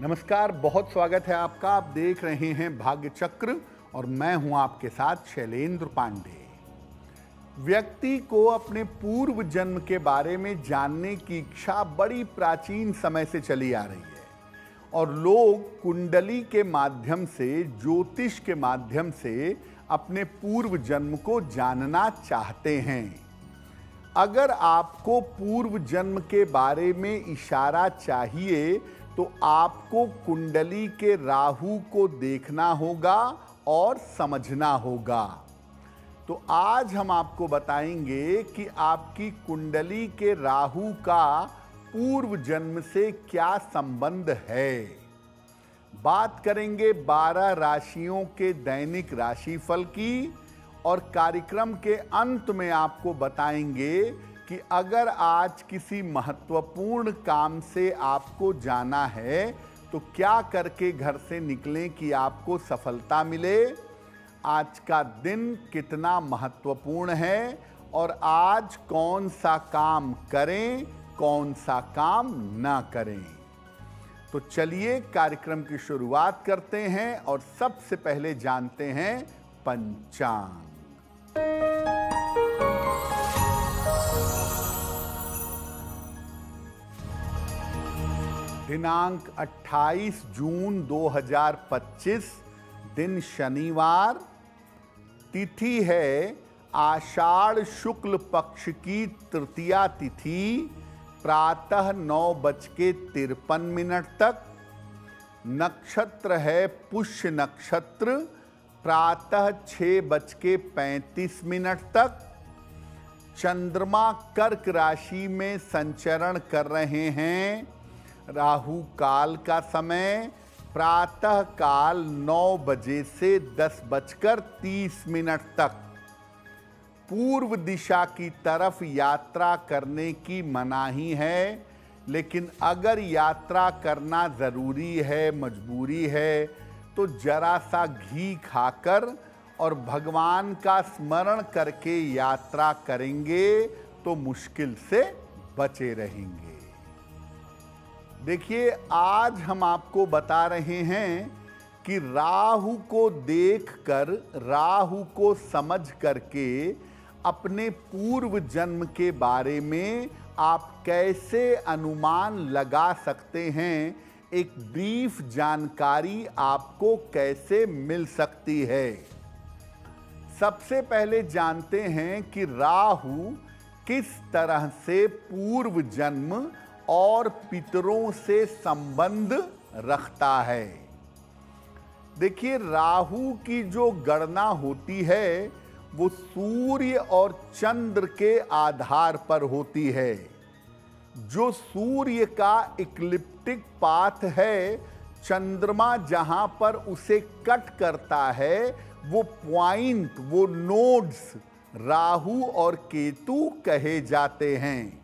नमस्कार, बहुत स्वागत है आपका। आप देख रहे हैं भाग्य चक्र और मैं हूं आपके साथ शैलेंद्र पांडे। व्यक्ति को अपने पूर्व जन्म के बारे में जानने की इच्छा बड़ी प्राचीन समय से चली आ रही है और लोग कुंडली के माध्यम से, ज्योतिष के माध्यम से अपने पूर्व जन्म को जानना चाहते हैं। अगर आपको पूर्व जन्म के बारे में इशारा चाहिए तो आपको कुंडली के राहु को देखना होगा और समझना होगा। तो आज हम आपको बताएंगे कि आपकी कुंडली के राहु का पूर्व जन्म से क्या संबंध है। बात करेंगे 12 राशियों के दैनिक राशिफल की और कार्यक्रम के अंत में आपको बताएंगे कि अगर आज किसी महत्वपूर्ण काम से आपको जाना है तो क्या करके घर से निकलें कि आपको सफलता मिले। आज का दिन कितना महत्वपूर्ण है और आज कौन सा काम करें, कौन सा काम ना करें। तो चलिए कार्यक्रम की शुरुआत करते हैं और सबसे पहले जानते हैं पंचांग। दिनांक 28 जून 2025, दिन शनिवार, तिथि है आषाढ़ शुक्ल पक्ष की तृतीया तिथि, प्रातः 9:53 तक। नक्षत्र है पुष्य नक्षत्र, प्रातः 6:35 तक। चंद्रमा कर्क राशि में संचरण कर रहे हैं। राहु काल का समय प्रातः काल 9 बजे से 10:30 तक। पूर्व दिशा की तरफ यात्रा करने की मनाही है, लेकिन अगर यात्रा करना ज़रूरी है, मजबूरी है, तो जरा सा घी खाकर और भगवान का स्मरण करके यात्रा करेंगे तो मुश्किल से बचे रहेंगे। देखिए, आज हम आपको बता रहे हैं कि राहु को देखकर, राहु को समझ करके अपने पूर्व जन्म के बारे में आप कैसे अनुमान लगा सकते हैं। एक ब्रीफ जानकारी आपको कैसे मिल सकती है। सबसे पहले जानते हैं कि राहु किस तरह से पूर्व जन्म और पितरों से संबंध रखता है। देखिए, राहु की जो गणना होती है वो सूर्य और चंद्र के आधार पर होती है। जो सूर्य का इक्लिप्टिक पाथ है, चंद्रमा जहां पर उसे कट करता है, वो पॉइंट, वो नोड्स राहु और केतु कहे जाते हैं।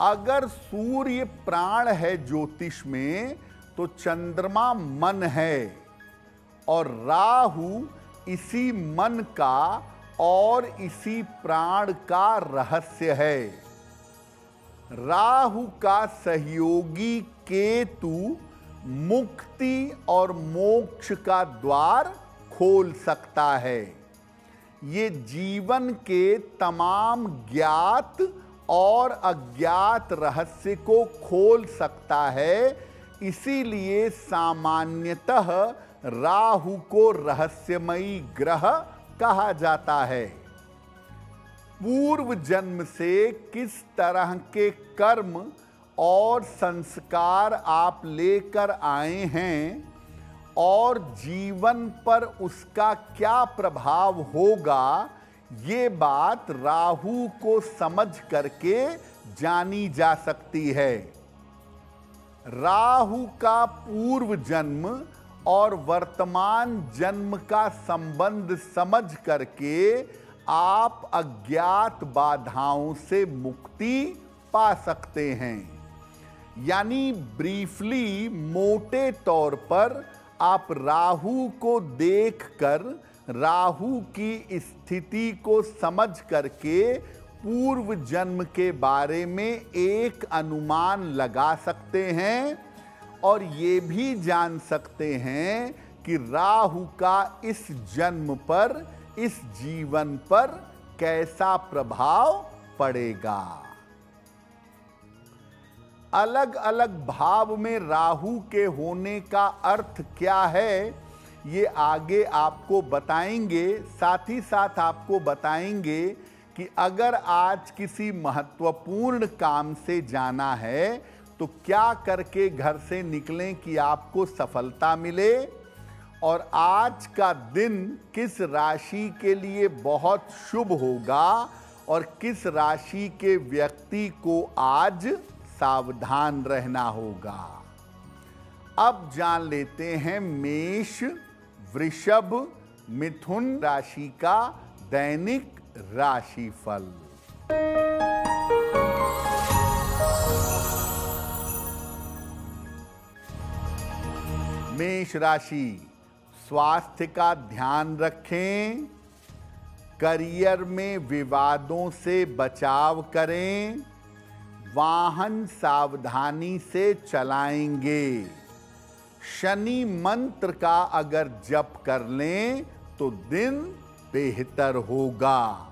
अगर सूर्य प्राण है ज्योतिष में तो चंद्रमा मन है और राहु इसी मन का और इसी प्राण का रहस्य है। राहु का सहयोगी केतु मुक्ति और मोक्ष का द्वार खोल सकता है। ये जीवन के तमाम ज्ञात और अज्ञात रहस्य को खोल सकता है। इसीलिए सामान्यतः राहु को रहस्यमयी ग्रह कहा जाता है। पूर्व जन्म से किस तरह के कर्म और संस्कार आप लेकर आए हैं और जीवन पर उसका क्या प्रभाव होगा, ये बात राहु को समझ करके जानी जा सकती है। राहु का पूर्व जन्म और वर्तमान जन्म का संबंध समझ करके आप अज्ञात बाधाओं से मुक्ति पा सकते हैं। यानी ब्रीफली, मोटे तौर पर आप राहु को देखकर, राहु की स्थिति को समझ करके पूर्व जन्म के बारे में एक अनुमान लगा सकते हैं और ये भी जान सकते हैं कि राहु का इस जन्म पर, इस जीवन पर कैसा प्रभाव पड़ेगा। अलग अलग भाव में राहु के होने का अर्थ क्या है, ये आगे आपको बताएंगे। साथ ही साथ आपको बताएंगे कि अगर आज किसी महत्वपूर्ण काम से जाना है तो क्या करके घर से निकलें कि आपको सफलता मिले, और आज का दिन किस राशि के लिए बहुत शुभ होगा और किस राशि के व्यक्ति को आज सावधान रहना होगा। अब जान लेते हैं मेष, वृषभ, मिथुन राशि का दैनिक राशिफल। मेष राशि, स्वास्थ्य का ध्यान रखें, करियर में विवादों से बचाव करें, वाहन सावधानी से चलाएंगे। शनि मंत्र का अगर जप कर लें तो दिन बेहतर होगा।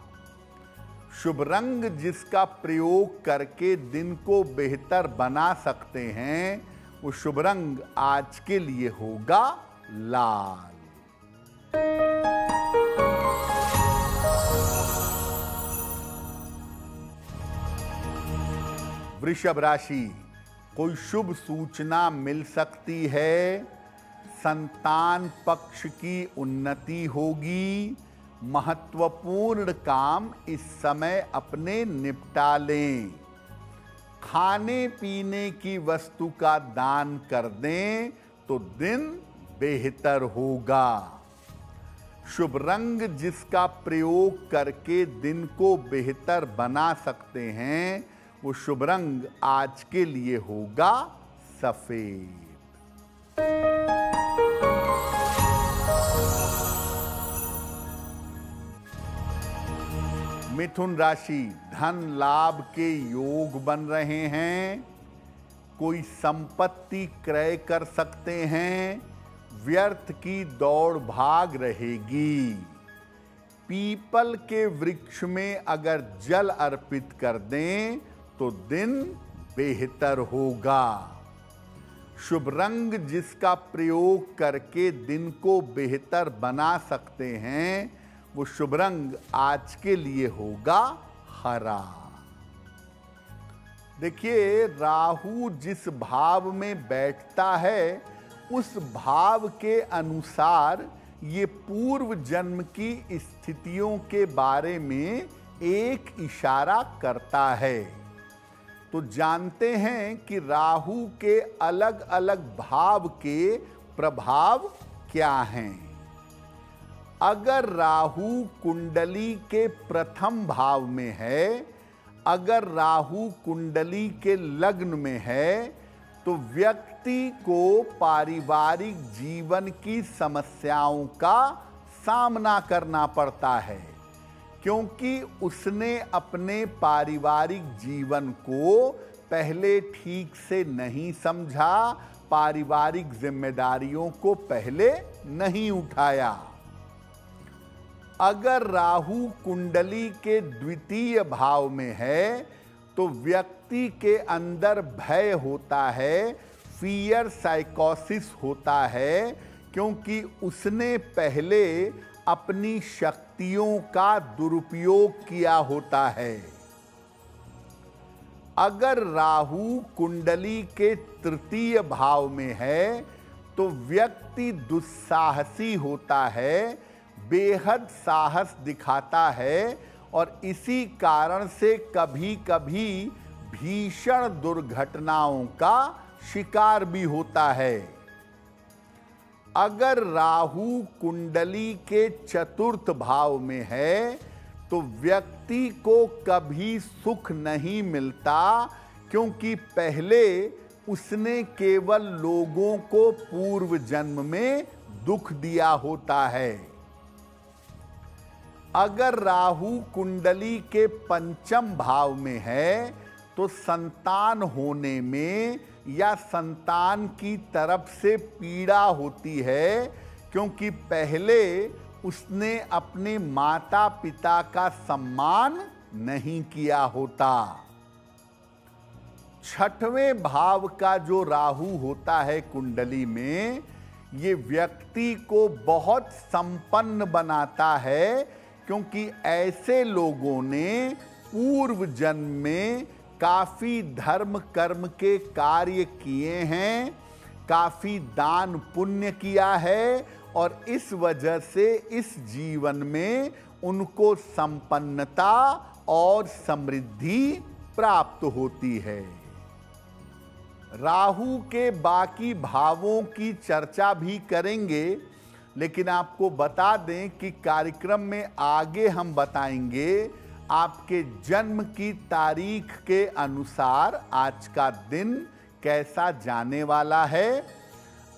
शुभ रंग जिसका प्रयोग करके दिन को बेहतर बना सकते हैं, वो शुभ रंग आज के लिए होगा लाल। वृषभ राशि, कोई शुभ सूचना मिल सकती है, संतान पक्ष की उन्नति होगी, महत्वपूर्ण काम इस समय अपने निपटा लें। खाने पीने की वस्तु का दान कर दें तो दिन बेहतर होगा। शुभ रंग जिसका प्रयोग करके दिन को बेहतर बना सकते हैं, वो शुभ रंग आज के लिए होगा सफेद। मिथुन राशि, धन लाभ के योग बन रहे हैं, कोई संपत्ति क्रय कर सकते हैं, व्यर्थ की दौड़ भाग रहेगी। पीपल के वृक्ष में अगर जल अर्पित कर दें तो दिन बेहतर होगा। शुभ रंग जिसका प्रयोग करके दिन को बेहतर बना सकते हैं, वो शुभ रंग आज के लिए होगा हरा। देखिए, राहु जिस भाव में बैठता है उस भाव के अनुसार ये पूर्व जन्म की स्थितियों के बारे में एक इशारा करता है। तो जानते हैं कि राहु के अलग अलग भाव के प्रभाव क्या हैं। अगर राहु कुंडली के प्रथम भाव में है, अगर राहु कुंडली के लग्न में है, तो व्यक्ति को पारिवारिक जीवन की समस्याओं का सामना करना पड़ता है, क्योंकि उसने अपने पारिवारिक जीवन को पहले ठीक से नहीं समझा, पारिवारिक जिम्मेदारियों को पहले नहीं उठाया। अगर राहु कुंडली के द्वितीय भाव में है तो व्यक्ति के अंदर भय होता है, फियर साइकोसिस होता है, क्योंकि उसने पहले अपनी शक्तियों का दुरुपयोग किया होता है। अगर राहु कुंडली के तृतीय भाव में है तो व्यक्ति दुस्साहसी होता है, बेहद साहस दिखाता है और इसी कारण से कभी कभी भीषण दुर्घटनाओं का शिकार भी होता है। अगर राहु कुंडली के चतुर्थ भाव में है तो व्यक्ति को कभी सुख नहीं मिलता, क्योंकि पहले उसने केवल लोगों को पूर्व जन्म में दुख दिया होता है। अगर राहु कुंडली के पंचम भाव में है तो संतान होने में या संतान की तरफ से पीड़ा होती है, क्योंकि पहले उसने अपने माता पिता का सम्मान नहीं किया होता। छठवें भाव का जो राहु होता है कुंडली में, ये व्यक्ति को बहुत संपन्न बनाता है, क्योंकि ऐसे लोगों ने पूर्व जन्म में काफी धर्म कर्म के कार्य किए हैं, काफी दान पुण्य किया है, और इस वजह से इस जीवन में उनको संपन्नता और समृद्धि प्राप्त होती है। राहु के बाकी भावों की चर्चा भी करेंगे, लेकिन आपको बता दें कि कार्यक्रम में आगे हम बताएंगे आपके जन्म की तारीख के अनुसार आज का दिन कैसा जाने वाला है,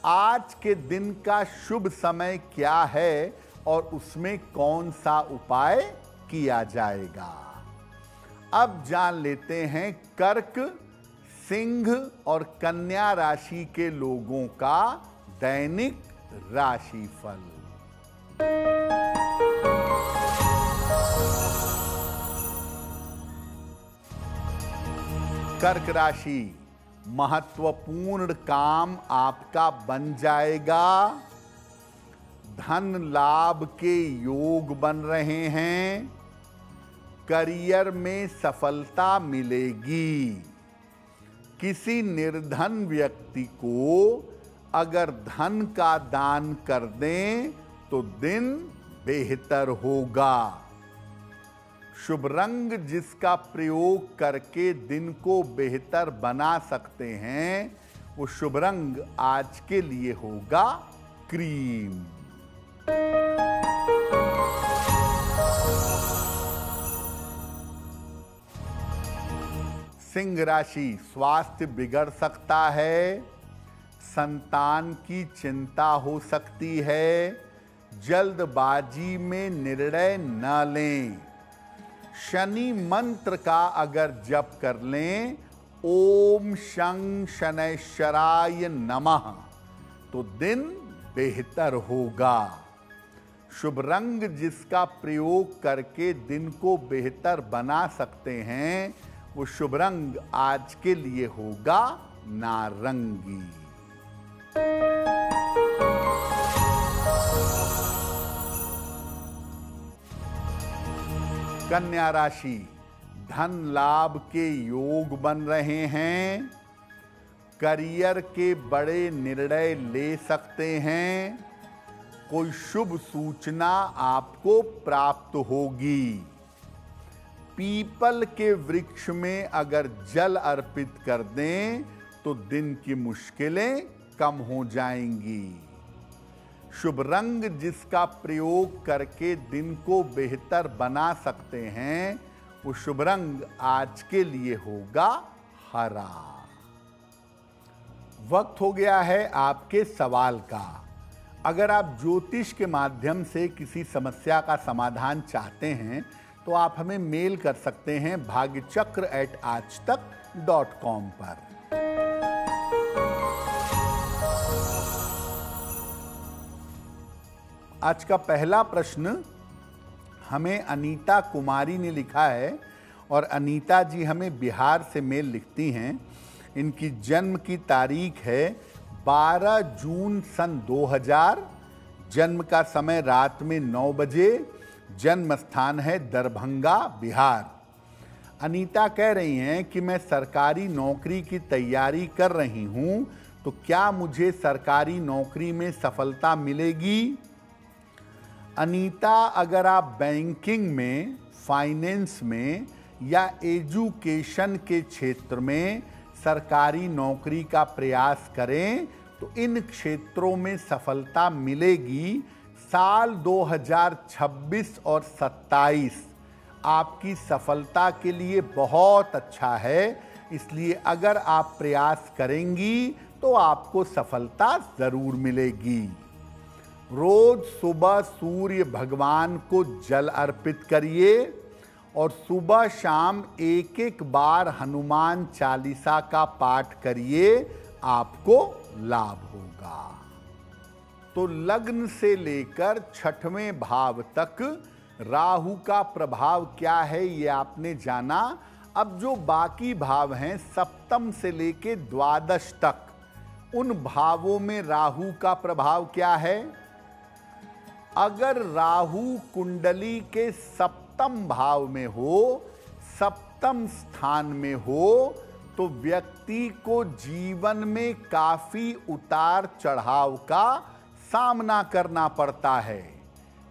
आज के दिन का शुभ समय क्या है और उसमें कौन सा उपाय किया जाएगा। अब जान लेते हैं कर्क, सिंह और कन्या राशि के लोगों का दैनिक राशिफल। कर्क राशि, महत्वपूर्ण काम आपका बन जाएगा। धन लाभ के योग बन रहे हैं। करियर में सफलता मिलेगी। किसी निर्धन व्यक्ति को अगर धन का दान कर दें तो दिन बेहतर होगा। शुभ रंग जिसका प्रयोग करके दिन को बेहतर बना सकते हैं, वो शुभ रंग आज के लिए होगा क्रीम। सिंह राशि, स्वास्थ्य बिगड़ सकता है, संतान की चिंता हो सकती है, जल्दबाजी में निर्णय न लें। शनि मंत्र का अगर जप कर लें, ओम शं शनैश्चराय नमः, तो दिन बेहतर होगा। शुभ रंग जिसका प्रयोग करके दिन को बेहतर बना सकते हैं, वो शुभ रंग आज के लिए होगा नारंगी। कन्या राशि, धन लाभ के योग बन रहे हैं। करियर के बड़े निर्णय ले सकते हैं। कोई शुभ सूचना आपको प्राप्त होगी। पीपल के वृक्ष में अगर जल अर्पित कर दें तो दिन की मुश्किलें कम हो जाएंगी। शुभ रंग जिसका प्रयोग करके दिन को बेहतर बना सकते हैं, वो शुभ रंग आज के लिए होगा हरा। वक्त हो गया है आपके सवाल का। अगर आप ज्योतिष के माध्यम से किसी समस्या का समाधान चाहते हैं तो आप हमें मेल कर सकते हैं bhagyachakra@aajtak.com पर। आज का पहला प्रश्न हमें अनीता कुमारी ने लिखा है, और अनीता जी हमें बिहार से मेल लिखती हैं। इनकी जन्म की तारीख है 12 जून सन 2000, जन्म का समय रात में 9 बजे, जन्म स्थान है दरभंगा, बिहार। अनीता कह रही हैं कि मैं सरकारी नौकरी की तैयारी कर रही हूं, तो क्या मुझे सरकारी नौकरी में सफलता मिलेगी? अनीता, अगर आप बैंकिंग में, फाइनेंस में या एजुकेशन के क्षेत्र में सरकारी नौकरी का प्रयास करें तो इन क्षेत्रों में सफलता मिलेगी। साल 2026 और 27 आपकी सफलता के लिए बहुत अच्छा है, इसलिए अगर आप प्रयास करेंगी तो आपको सफलता जरूर मिलेगी। रोज सुबह सूर्य भगवान को जल अर्पित करिए और सुबह शाम एक एक बार हनुमान चालीसा का पाठ करिए, आपको लाभ होगा। तो लग्न से लेकर छठवें भाव तक राहु का प्रभाव क्या है ये आपने जाना। अब जो बाकी भाव हैं सप्तम से लेकर द्वादश तक, उन भावों में राहु का प्रभाव क्या है। अगर राहु कुंडली के सप्तम भाव में हो, सप्तम स्थान में हो, तो व्यक्ति को जीवन में काफी उतार चढ़ाव का सामना करना पड़ता है,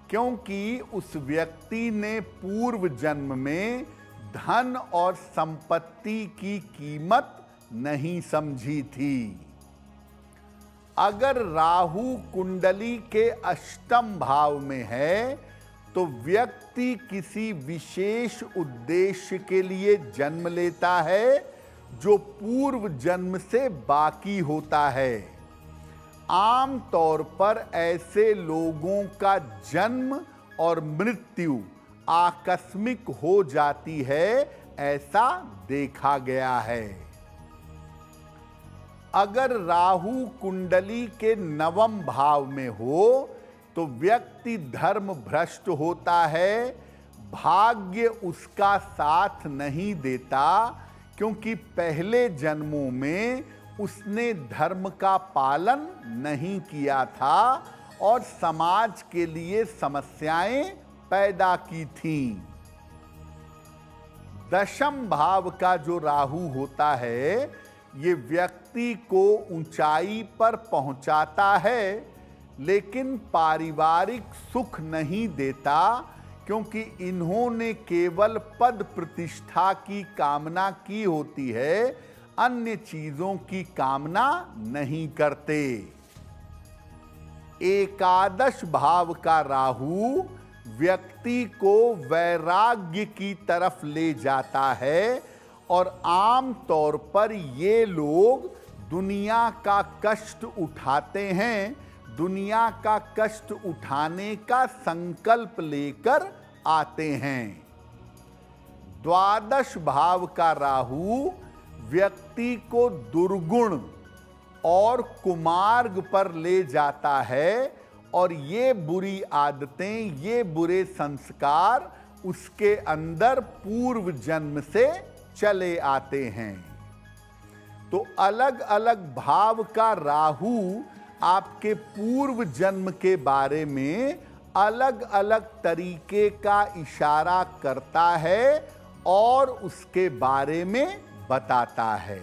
क्योंकि उस व्यक्ति ने पूर्व जन्म में धन और संपत्ति की कीमत नहीं समझी थी। अगर राहु कुंडली के अष्टम भाव में है तो व्यक्ति किसी विशेष उद्देश्य के लिए जन्म लेता है जो पूर्व जन्म से बाकी होता है। आम तौर पर ऐसे लोगों का जन्म और मृत्यु आकस्मिक हो जाती है, ऐसा देखा गया है। अगर राहु कुंडली के नवम भाव में हो तो व्यक्ति धर्म भ्रष्ट होता है, भाग्य उसका साथ नहीं देता, क्योंकि पहले जन्मों में उसने धर्म का पालन नहीं किया था और समाज के लिए समस्याएं पैदा की थीं। दशम भाव का जो राहु होता है, ये व्यक्ति को ऊंचाई पर पहुंचाता है, लेकिन पारिवारिक सुख नहीं देता, क्योंकि इन्होंने केवल पद प्रतिष्ठा की कामना की होती है, अन्य चीजों की कामना नहीं करते। एकादश भाव का राहु व्यक्ति को वैराग्य की तरफ ले जाता है और आम तौर पर ये लोग दुनिया का कष्ट उठाते हैं, दुनिया का कष्ट उठाने का संकल्प लेकर आते हैं। द्वादश भाव का राहु व्यक्ति को दुर्गुण और कुमार्ग पर ले जाता है और ये बुरी आदतें, ये बुरे संस्कार उसके अंदर पूर्व जन्म से चले आते हैं। तो अलग अलग भाव का राहु आपके पूर्व जन्म के बारे में अलग अलग तरीके का इशारा करता है और उसके बारे में बताता है।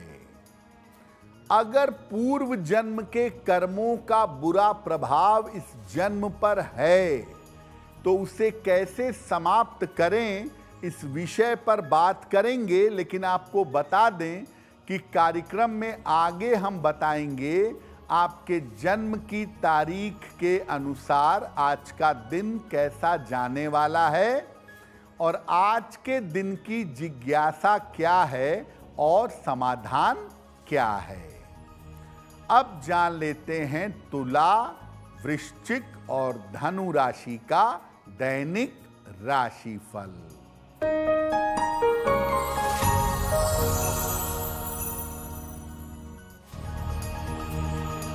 अगर पूर्व जन्म के कर्मों का बुरा प्रभाव इस जन्म पर है तो उसे कैसे समाप्त करें, इस विषय पर बात करेंगे। लेकिन आपको बता दें कि कार्यक्रम में आगे हम बताएंगे आपके जन्म की तारीख के अनुसार आज का दिन कैसा जाने वाला है और आज के दिन की जिज्ञासा क्या है और समाधान क्या है। अब जान लेते हैं तुला, वृश्चिक और धनु राशि का दैनिक राशिफल।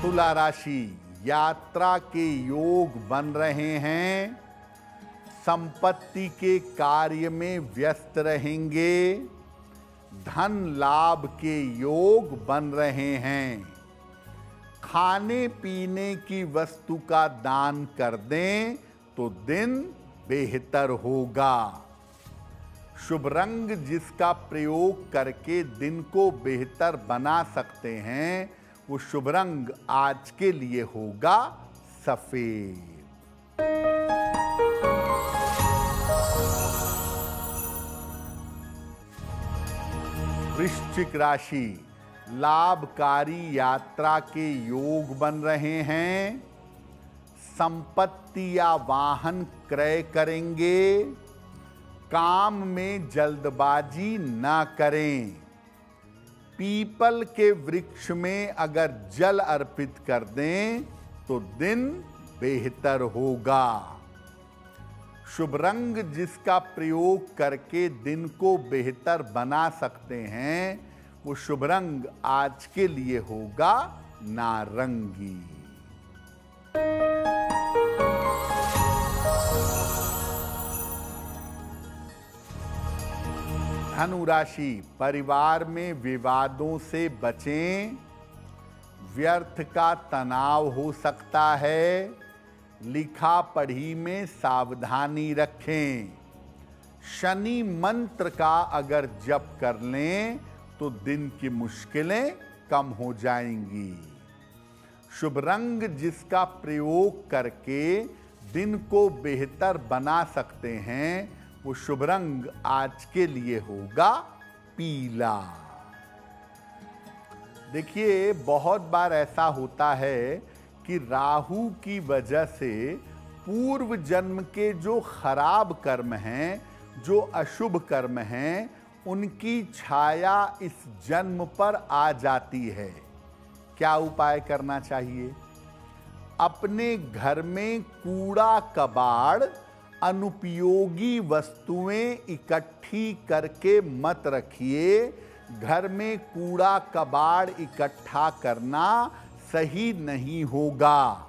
तुला राशि, यात्रा के योग बन रहे हैं, संपत्ति के कार्य में व्यस्त रहेंगे, धन लाभ के योग बन रहे हैं। खाने पीने की वस्तु का दान कर दें तो दिन बेहतर होगा। शुभ रंग जिसका प्रयोग करके दिन को बेहतर बना सकते हैं, वो शुभ रंग आज के लिए होगा सफेद। वृश्चिक राशि, लाभकारी यात्रा के योग बन रहे हैं, संपत्ति या वाहन क्रय करेंगे, काम में जल्दबाजी ना करें। पीपल के वृक्ष में अगर जल अर्पित कर दें तो दिन बेहतर होगा। शुभ रंग जिसका प्रयोग करके दिन को बेहतर बना सकते हैं, वो शुभ रंग आज के लिए होगा नारंगी। धनु राशि, परिवार में विवादों से बचें। व्यर्थ का तनाव हो सकता है। लिखा पढ़ी में सावधानी रखें। शनि मंत्र का अगर जप कर लें तो दिन की मुश्किलें कम हो जाएंगी। शुभ रंग जिसका प्रयोग करके दिन को बेहतर बना सकते हैं, वो शुभ रंग आज के लिए होगा पीला। देखिए, बहुत बार ऐसा होता है कि राहु की वजह से पूर्व जन्म के जो खराब कर्म हैं, जो अशुभ कर्म हैं, उनकी छाया इस जन्म पर आ जाती है। क्या उपाय करना चाहिए? अपने घर में कूड़ा कबाड़, अनुपयोगी वस्तुएं इकट्ठी करके मत रखिए। घर में कूड़ा कबाड़ इकट्ठा करना सही नहीं होगा।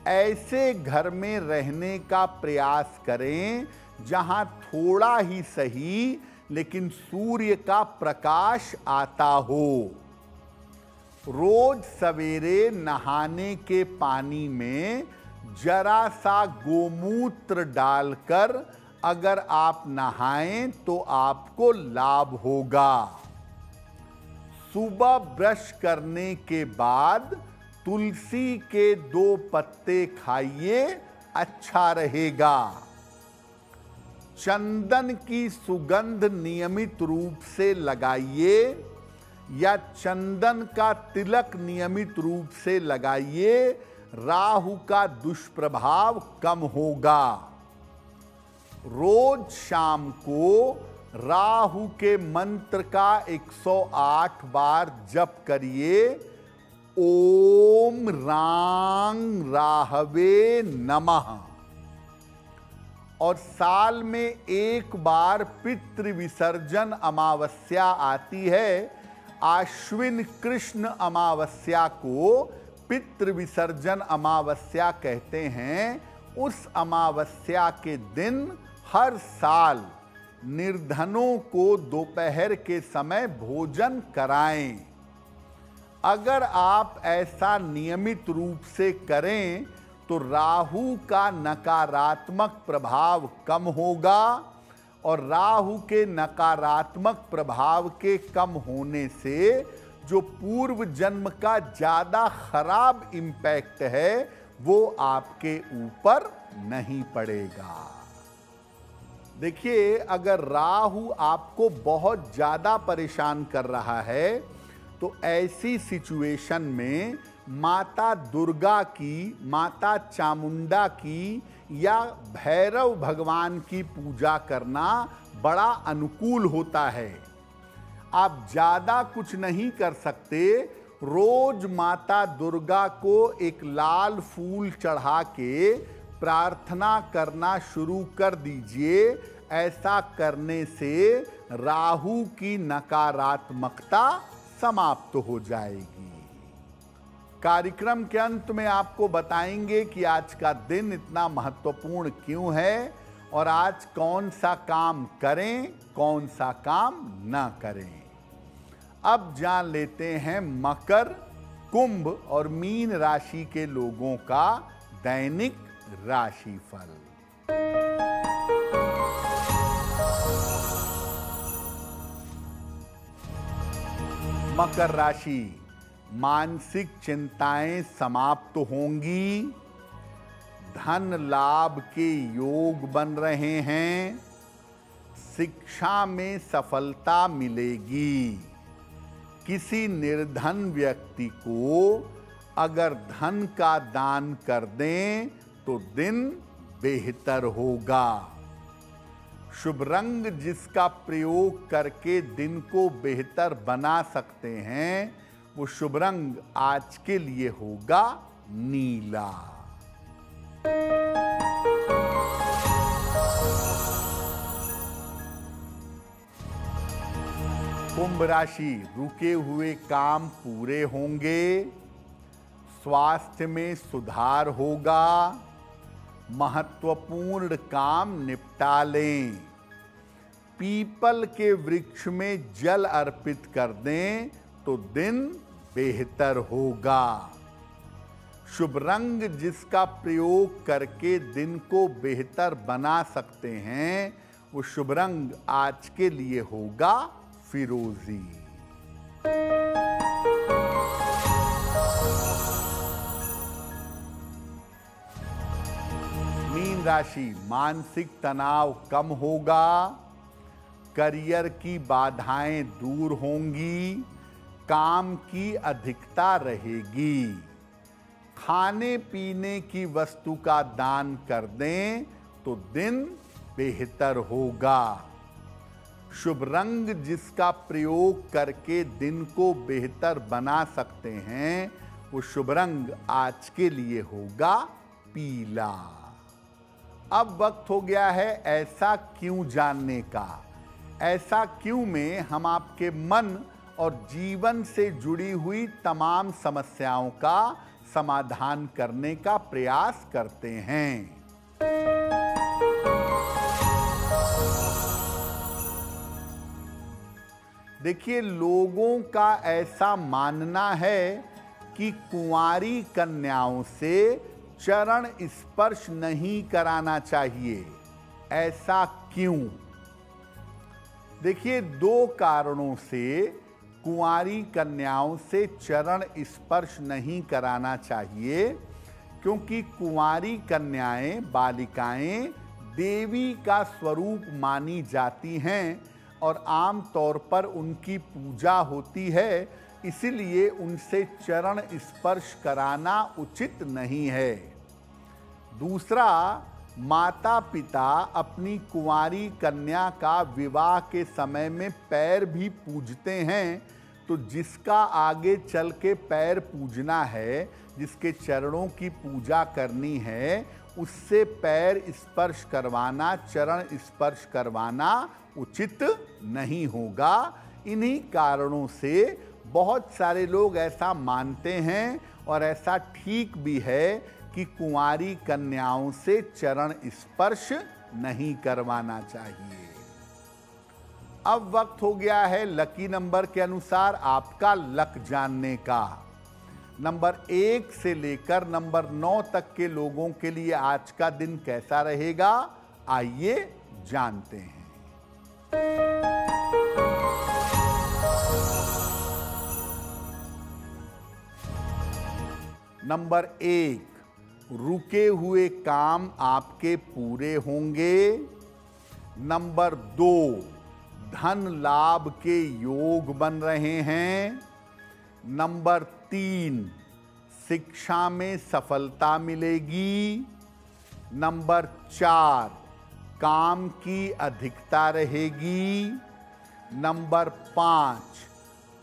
ऐसे घर में रहने का प्रयास करें जहां थोड़ा ही सही लेकिन सूर्य का प्रकाश आता हो। रोज सवेरे नहाने के पानी में जरा सा गोमूत्र डालकर अगर आप नहाएं तो आपको लाभ होगा। सुबह ब्रश करने के बाद तुलसी के 2 पत्ते खाइए, अच्छा रहेगा। चंदन की सुगंध नियमित रूप से लगाइए या चंदन का तिलक नियमित रूप से लगाइए। राहु का दुष्प्रभाव कम होगा। रोज शाम को राहु के मंत्र का 108 बार जप करिए। ओम रांग राहवे नमः। और साल में एक बार पितृ विसर्जन अमावस्या आती है। आश्विन कृष्ण अमावस्या को पितृ विसर्जन अमावस्या कहते हैं। उस अमावस्या के दिन हर साल निर्धनों को दोपहर के समय भोजन कराएं। अगर आप ऐसा नियमित रूप से करें तो राहु का नकारात्मक प्रभाव कम होगा। और राहु के नकारात्मक प्रभाव के कम होने से जो पूर्व जन्म का ज़्यादा खराब इम्पैक्ट है वो आपके ऊपर नहीं पड़ेगा। देखिए, अगर राहु आपको बहुत ज़्यादा परेशान कर रहा है तो ऐसी सिचुएशन में माता दुर्गा की, माता चामुंडा की या भैरव भगवान की पूजा करना बड़ा अनुकूल होता है। आप ज़्यादा कुछ नहीं कर सकते। रोज माता दुर्गा को एक लाल फूल चढ़ा के प्रार्थना करना शुरू कर दीजिए। ऐसा करने से राहु की नकारात्मकता समाप्त हो जाएगी। कार्यक्रम के अंत में आपको बताएंगे कि आज का दिन इतना महत्वपूर्ण क्यों है और आज कौन सा काम करें, कौन सा काम ना करें। अब जान लेते हैं मकर, कुंभ और मीन राशि के लोगों का दैनिक राशिफल। मकर राशि, मानसिक चिंताएं समाप्त होंगी। धन लाभ के योग बन रहे हैं। शिक्षा में सफलता मिलेगी। किसी निर्धन व्यक्ति को अगर धन का दान कर दें तो दिन बेहतर होगा। शुभ रंग जिसका प्रयोग करके दिन को बेहतर बना सकते हैं, वो शुभ रंग आज के लिए होगा नीला। कुंभ राशि, रुके हुए काम पूरे होंगे, स्वास्थ्य में सुधार होगा, महत्वपूर्ण काम निपटा लें। पीपल के वृक्ष में जल अर्पित कर दें तो दिन बेहतर होगा। शुभ रंग जिसका प्रयोग करके दिन को बेहतर बना सकते हैं, वो शुभ रंग आज के लिए होगा फिरोजी। मीन राशि, मानसिक तनाव कम होगा, करियर की बाधाएं दूर होंगी, काम की अधिकता रहेगी। खाने पीने की वस्तु का दान कर दें तो दिन बेहतर होगा। शुभ रंग जिसका प्रयोग करके दिन को बेहतर बना सकते हैं, वो शुभ रंग आज के लिए होगा पीला। अब वक्त हो गया है ऐसा क्यों जानने का। ऐसा क्यों में हम आपके मन और जीवन से जुड़ी हुई तमाम समस्याओं का समाधान करने का प्रयास करते हैं। देखिए, लोगों का ऐसा मानना है कि कुंवारी कन्याओं से चरण स्पर्श नहीं कराना चाहिए। ऐसा क्यों? देखिए, दो कारणों से कुंवारी कन्याओं से चरण स्पर्श नहीं कराना चाहिए। क्योंकि कुंवारी कन्याएं, बालिकाएं देवी का स्वरूप मानी जाती हैं और आम तौर पर उनकी पूजा होती है, इसलिए उनसे चरण स्पर्श कराना उचित नहीं है। दूसरा, माता पिता अपनी कुंवारी कन्या का विवाह के समय में पैर भी पूजते हैं, तो जिसका आगे चल के पैर पूजना है, जिसके चरणों की पूजा करनी है, उससे पैर स्पर्श करवाना, चरण स्पर्श करवाना उचित नहीं होगा। इन्हीं कारणों से बहुत सारे लोग ऐसा मानते हैं और ऐसा ठीक भी है कि कुंवारी कन्याओं से चरण स्पर्श नहीं करवाना चाहिए। अब वक्त हो गया है लकी नंबर के अनुसार आपका लक जानने का। नंबर 1 से लेकर नंबर 9 तक के लोगों के लिए आज का दिन कैसा रहेगा, आइए जानते हैं। नंबर 1, रुके हुए काम आपके पूरे होंगे। नंबर 2, धन लाभ के योग बन रहे हैं। नंबर 3, शिक्षा में सफलता मिलेगी। नंबर 4, काम की अधिकता रहेगी। नंबर 5,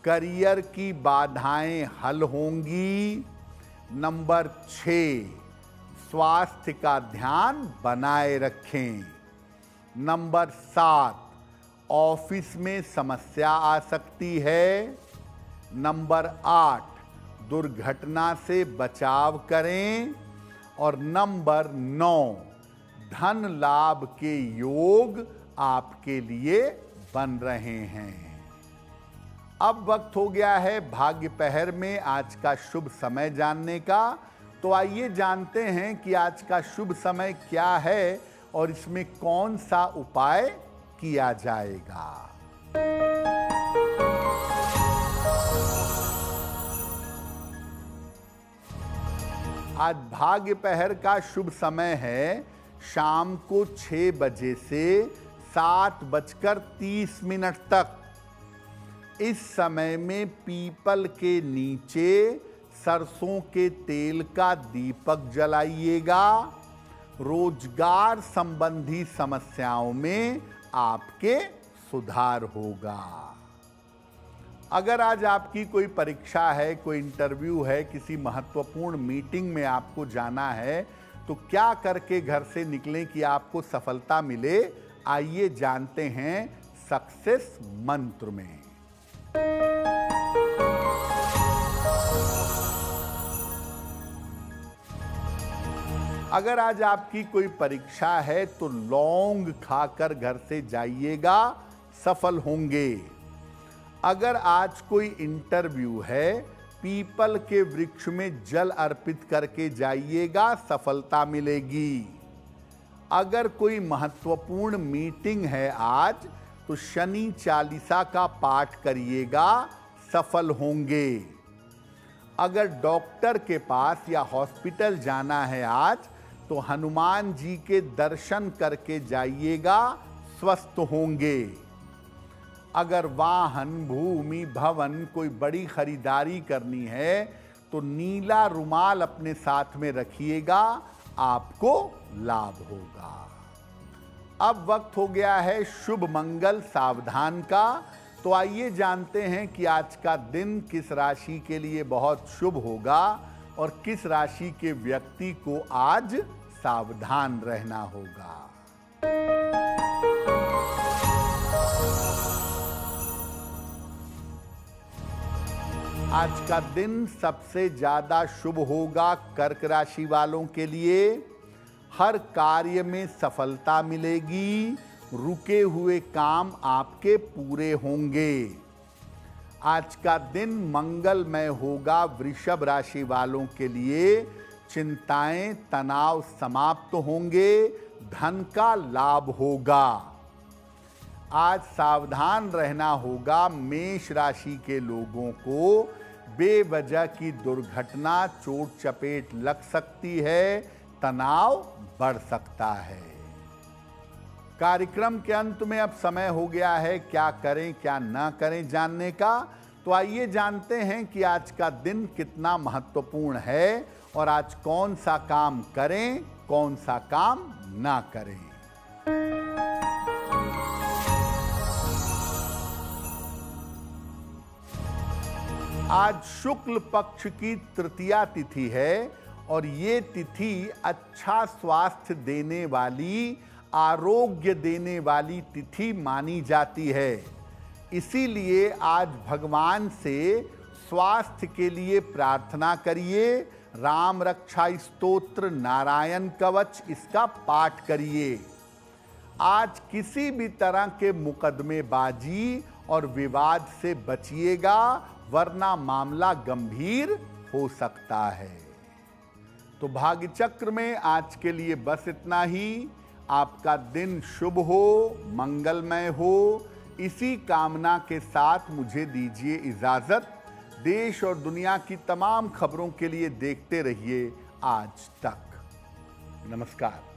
करियर की बाधाएं हल होंगी। नंबर 6, स्वास्थ्य का ध्यान बनाए रखें। नंबर 7, ऑफिस में समस्या आ सकती है। नंबर 8, दुर्घटना से बचाव करें। और नंबर 9, धन लाभ के योग आपके लिए बन रहे हैं। अब वक्त हो गया है भाग्य पहर में आज का शुभ समय जानने का। तो आइए जानते हैं कि आज का शुभ समय क्या है और इसमें कौन सा उपाय किया जाएगा। आज भाग्य पहर का शुभ समय है शाम को 6 बजे से 7:30 तक। इस समय में पीपल के नीचे सरसों के तेल का दीपक जलाइएगा। रोजगार संबंधी समस्याओं में आपके सुधार होगा। अगर आज आपकी कोई परीक्षा है, कोई इंटरव्यू है, किसी महत्वपूर्ण मीटिंग में आपको जाना है, तो क्या करके घर से निकलें कि आपको सफलता मिले, आइए जानते हैं सक्सेस मंत्र में। अगर आज आपकी कोई परीक्षा है तो लौंग खाकर घर से जाइएगा, सफल होंगे। अगर आज कोई इंटरव्यू है, पीपल के वृक्ष में जल अर्पित करके जाइएगा, सफलता मिलेगी। अगर कोई महत्वपूर्ण मीटिंग है आज, तो शनि चालीसा का पाठ करिएगा, सफल होंगे। अगर डॉक्टर के पास या हॉस्पिटल जाना है आज, तो हनुमान जी के दर्शन करके जाइएगा, स्वस्थ होंगे। अगर वाहन, भूमि, भवन कोई बड़ी खरीदारी करनी है, तो नीला रुमाल अपने साथ में रखिएगा, आपको लाभ होगा। अब वक्त हो गया है शुभ मंगल सावधान का। तो आइए जानते हैं कि आज का दिन किस राशि के लिए बहुत शुभ होगा और किस राशि के व्यक्ति को आज सावधान रहना होगा। आज का दिन सबसे ज्यादा शुभ होगा कर्क राशि वालों के लिए। हर कार्य में सफलता मिलेगी, रुके हुए काम आपके पूरे होंगे। आज का दिन मंगलमय होगा वृषभ राशि वालों के लिए। चिंताएं, तनाव समाप्त होंगे, धन का लाभ होगा। आज सावधान रहना होगा मेष राशि के लोगों को। बेवजह की दुर्घटना, चोट चपेट लग सकती है, तनाव बढ़ सकता है। कार्यक्रम के अंत में अब समय हो गया है क्या करें क्या ना करें जानने का। तो आइए जानते हैं कि आज का दिन कितना महत्वपूर्ण है और आज कौन सा काम करें, कौन सा काम ना करें। आज शुक्ल पक्ष की तृतीया तिथि है और ये तिथि अच्छा स्वास्थ्य देने वाली, आरोग्य देने वाली तिथि मानी जाती है। इसीलिए आज भगवान से स्वास्थ्य के लिए प्रार्थना करिए। राम रक्षा स्तोत्र, नारायण कवच, इसका पाठ करिए। आज किसी भी तरह के मुकदमेबाजी और विवाद से बचिएगा, वरना मामला गंभीर हो सकता है। तो भाग्य चक्र में आज के लिए बस इतना ही। आपका दिन शुभ हो, मंगलमय हो, इसी कामना के साथ मुझे दीजिए इजाजत। देश और दुनिया की तमाम खबरों के लिए देखते रहिए आज तक। नमस्कार।